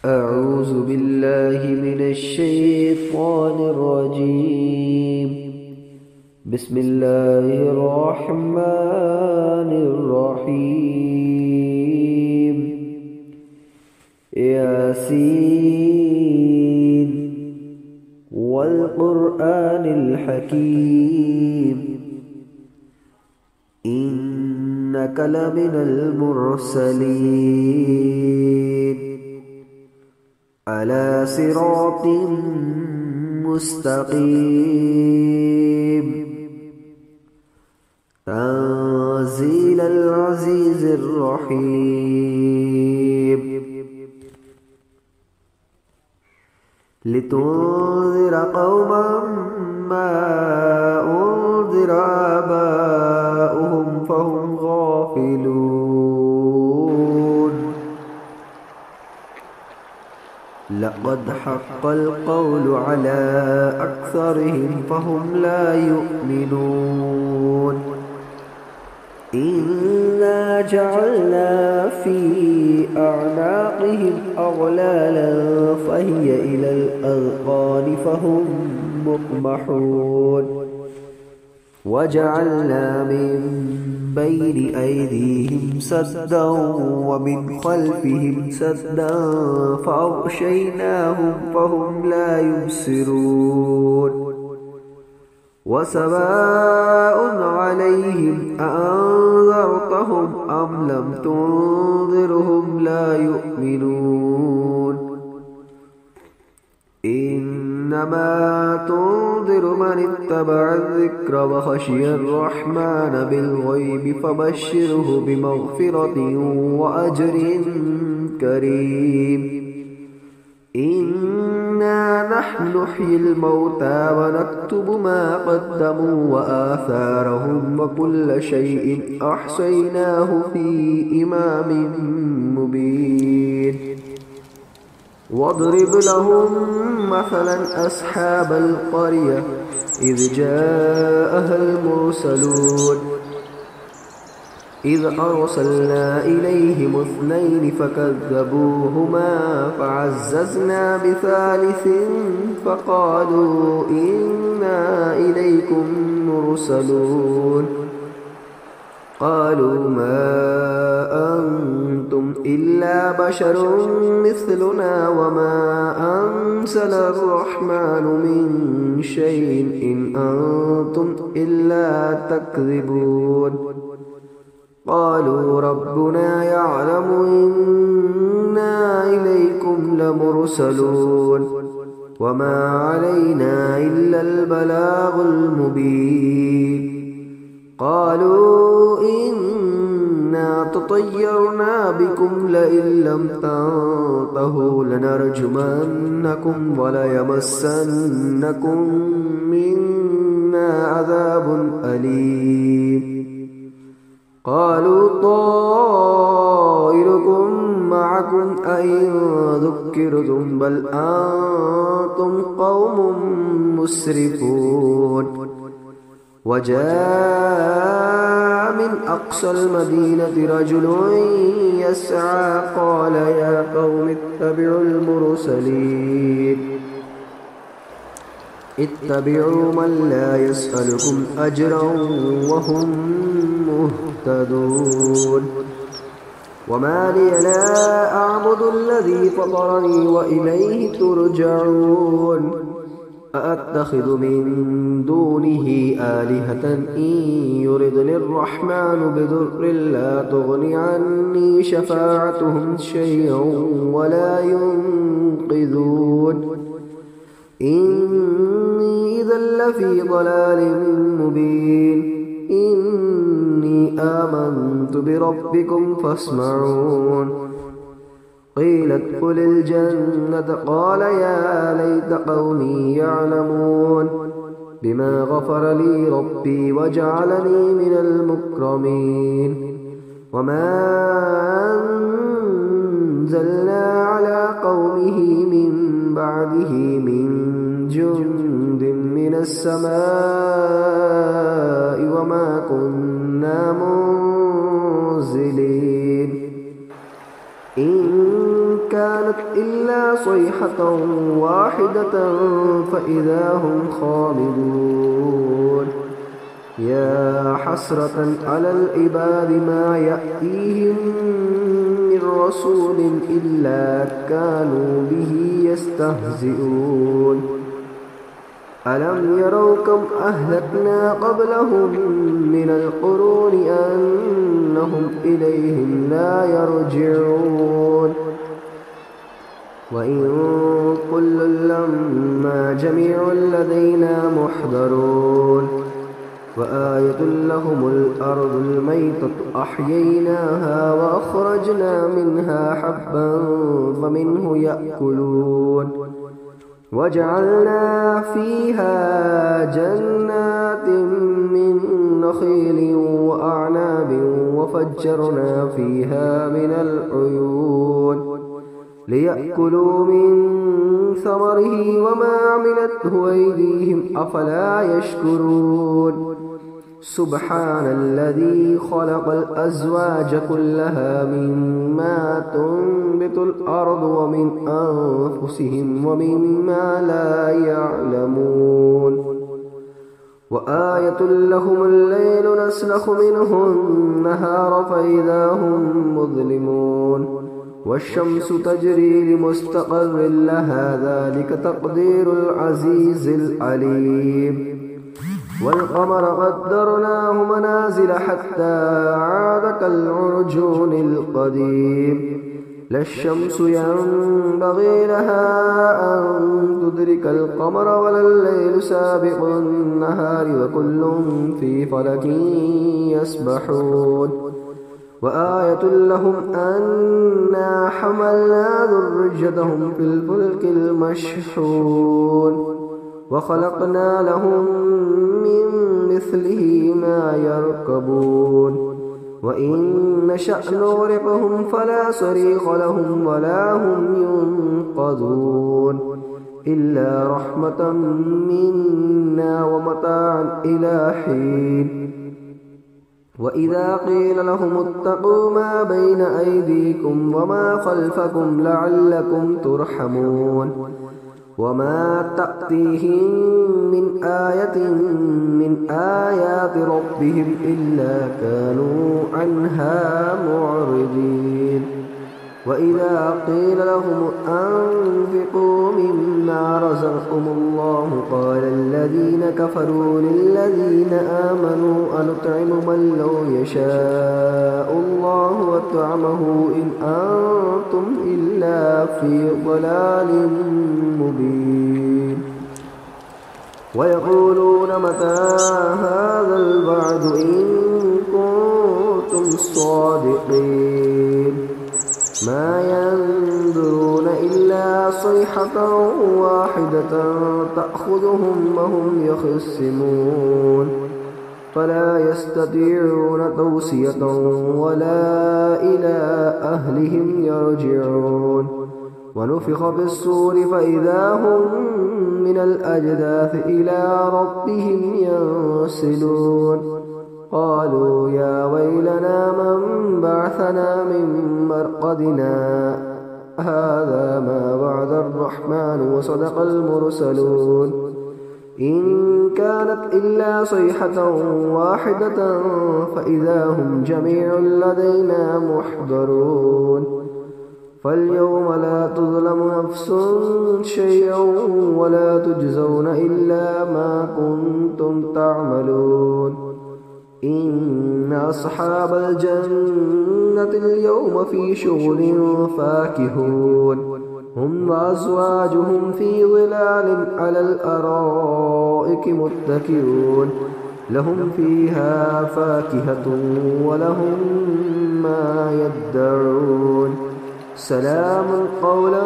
أعوذ بالله من الشيطان الرجيم. بسم الله الرحمن الرحيم. ياسين والقرآن الحكيم إنك لمن المرسلين على صراط مستقيم تنزيل العزيز الرحيم لتنذر قوما ما أنذر آباؤهم فهم غافلون. لقد حق القول على أكثرهم فهم لا يؤمنون. إنا جعلنا في أعناقهم أغلالا فهي إلى الأذقان فهم مقمحون. وجعلنا من بين أيديهم سدا ومن خلفهم سدا فأغشيناهم فهم لا يبصرون. وسواء عليهم أأنذرتهم أم لم تنذرهم لا يؤمنون. إنما تنذر من اتبع الذكر وخشي الرحمن بالغيب فبشره بمغفرة وأجر كريم. إنا نحن نحيي الموتى ونكتب ما قدموا وآثارهم وكل شيء أحصيناه في إمام مبين. واضرب لهم مثلا أصحاب القرية إذ جاءها المرسلون إذ أرسلنا إليهم اثنين فكذبوهما فعززنا بثالث فقالوا إنا إليكم مرسلون. قالوا ما أنتم إلا بشر مثلنا وما أنزل الرحمن من شيء إن أنتم إلا تكذبون. قالوا ربنا يعلم إنا إليكم لمرسلون وما علينا إلا البلاغ المبين. قالوا إنا تطيرنا بكم لئن لم تنتهوا لنرجمنكم وليمسنكم منا عذاب أليم. قالوا طائركم معكم أئن ذكرتم بل أنتم قوم مسرفون. وجاء من أقصى المدينة رجل يسعى قال يا قوم اتبعوا المرسلين اتبعوا من لا يسألكم أجرا وهم مهتدون. وما لي لا أعبد الذي فطرني وإليه ترجعون. أأتخذ من دونه آلهة إن يردني الرحمن بضر لا تغن عني شفاعتهم شيئا ولا ينقذون. إني إذا لفي ضلال مبين. إني آمنت بربكم فاسمعون. قيل ادخل الجنة قال يا ليت قومي يعلمون بما غفر لي ربي وجعلني من المكرمين. وما أنزلنا على قومه من بعده من جند من السماء وما كنا منزلين. إن كانت إلا صيحة واحدة فإذا هم خامدون يا حسرة على العباد ما يأتيهم من رسول إلا كانوا به يستهزئون ألم يروا كم أهلكنا قبلهم من القرون أنهم إليهم لا يرجعون وإن كل لما جميع لدينا محضرون وآية لهم الأرض الميتة أحييناها وأخرجنا منها حبا فمنه يأكلون وجعلنا فيها جنات من نخيل وأعناب وفجرنا فيها من العيون ليأكلوا من ثمره وما عملته أيديهم أفلا يشكرون سبحان الذي خلق الأزواج كلها مما تنبت الأرض ومن أنفسهم ومما لا يعلمون وآية لهم الليل نسلخ منه النهار فإذا هم مظلمون والشمس تجري لمستقر لها ذلك تقدير العزيز العليم والقمر قدرناه منازل حتى عاد كالعرجون القديم لا الشمس ينبغي لها أن تدرك القمر ولا الليل سابق النهار وكل في فلك يسبحون وآية لهم أنا حملنا ذريتهم في الفلك المشحون وخلقنا لهم من مثله ما يركبون وإن نشأ نغرقهم فلا صريخ لهم ولا هم ينقذون إلا رحمة منا ومتاعا إلى حين وإذا قيل لهم اتقوا ما بين أيديكم وما خلفكم لعلكم ترحمون وما تأتيهم من آية من آيات ربهم إلا كانوا عنها معرضين وإذا قيل لهم أنفقوا مما رزقكم الله قال الذين كفروا للذين آمنوا أنطعم من لو يشاء الله وأطعمه إن أنتم إلا في ضلال مبين ويقولون متى هذا الوعد إن كنتم صادقين ما ينظرون إلا صيحة واحدة تأخذهم وهم يخصمون فلا يستطيعون توصية ولا إلى أهلهم يرجعون ونفخ في الصور فإذا هم من الأجداث إلى ربهم ينسلون قالوا يا ويلنا من بعثنا من مرقدنا هذا ما وعد الرحمن وصدق المرسلون إن كانت إلا صيحة واحدة فإذا هم جميع لدينا محضرون فاليوم لا تظلم نفس شيئا ولا تجزون إلا ما كنتم تعملون إن أصحاب الجنة اليوم في شغل فاكهون هم وأزواجهم في ظلال على الأرائك متكئون لهم فيها فاكهة ولهم ما يدعون سلام قولا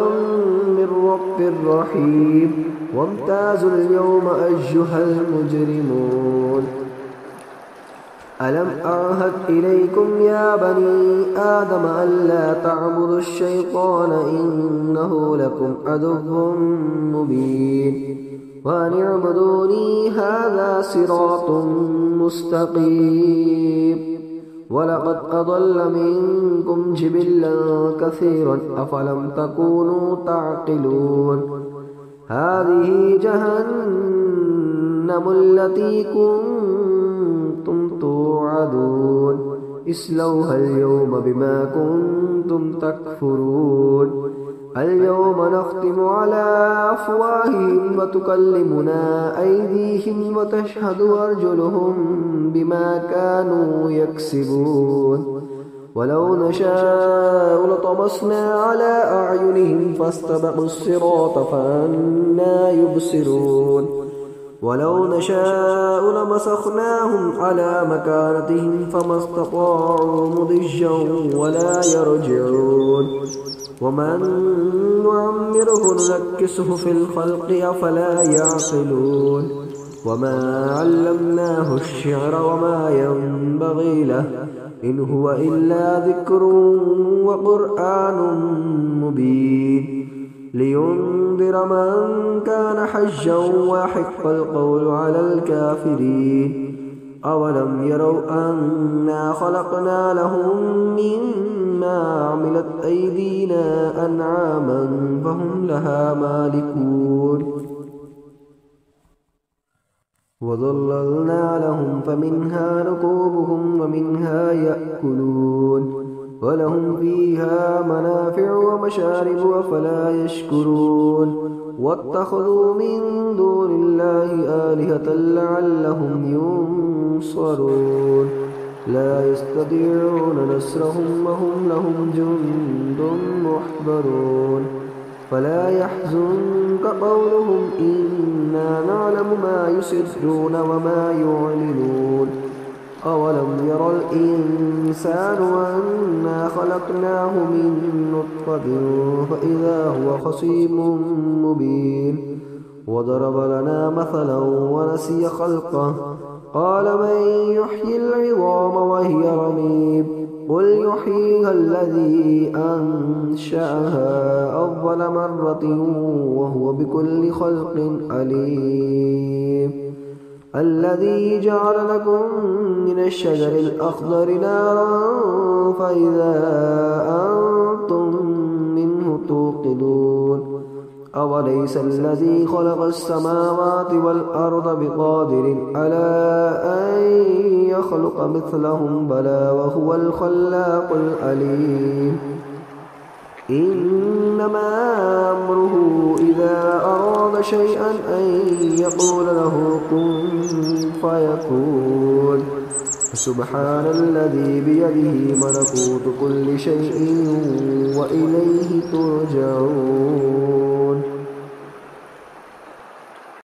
من رب رحيم وامتازوا اليوم أيها المجرمون ألم أعهد إليكم يا بني آدم ألا تعبدوا الشيطان إنه لكم عدو مبين وأن اعبدوني هذا صراط مستقيم ولقد أضل منكم جبلا كثيرا أفلم تكونوا تعقلون هذه جهنم التي كنتم توعدون اصلوها اليوم بما كنتم تكفرون اليوم نختم على أفواههم وتكلمنا أيديهم وتشهد أرجلهم بما كانوا يكسبون ولو نشاء لطمسنا على أعينهم فاستبقوا الصراط فأنى يبصرون ولو نشاء لمسخناهم على مكانتهم فما استطاعوا مضجا ولا يرجعون ومن نعمره ننكسه في الخلق أفلا يعقلون وما علمناه الشعر وما ينبغي له إن هو إلا ذكر وقرآن مبين لينذر من كان حجا ويحق القول على الكافرين أولم يروا أنا خلقنا لهم مما عملت أيدينا أنعاما فهم لها مالكون وظللنا لهم فمنها ركوبهم ومنها يأكلون ولهم فيها منافع ومشارب أفلا يشكرون واتخذوا من دون الله آلهة لعلهم ينصرون لا يستطيعون نصرهم وهم لهم جند محضرون فلا يحزنك قولهم إنا نعلم ما يسرون وما يعلنون أولم ير الإنسان أنا خلقناه من نطفة فإذا هو خصيم مبين وضرب لنا مثلا ونسي خلقه قال من يحيي العظام وهي رميم قل يحييها الذي أنشأها أول مرة وهو بكل خلق عليم الذي جعل لكم من الشجر الأخضر نارا فإذا أنتم منه توقدون أوليس الذي خلق السماوات والأرض بقادر على أن يخلق مثلهم بلى وهو الخلاق العليم إنما أمره إذا أراد شيئا أن يقول له كن فيكون سبحان الذي بيده ملكوت كل شيء وإليه ترجعون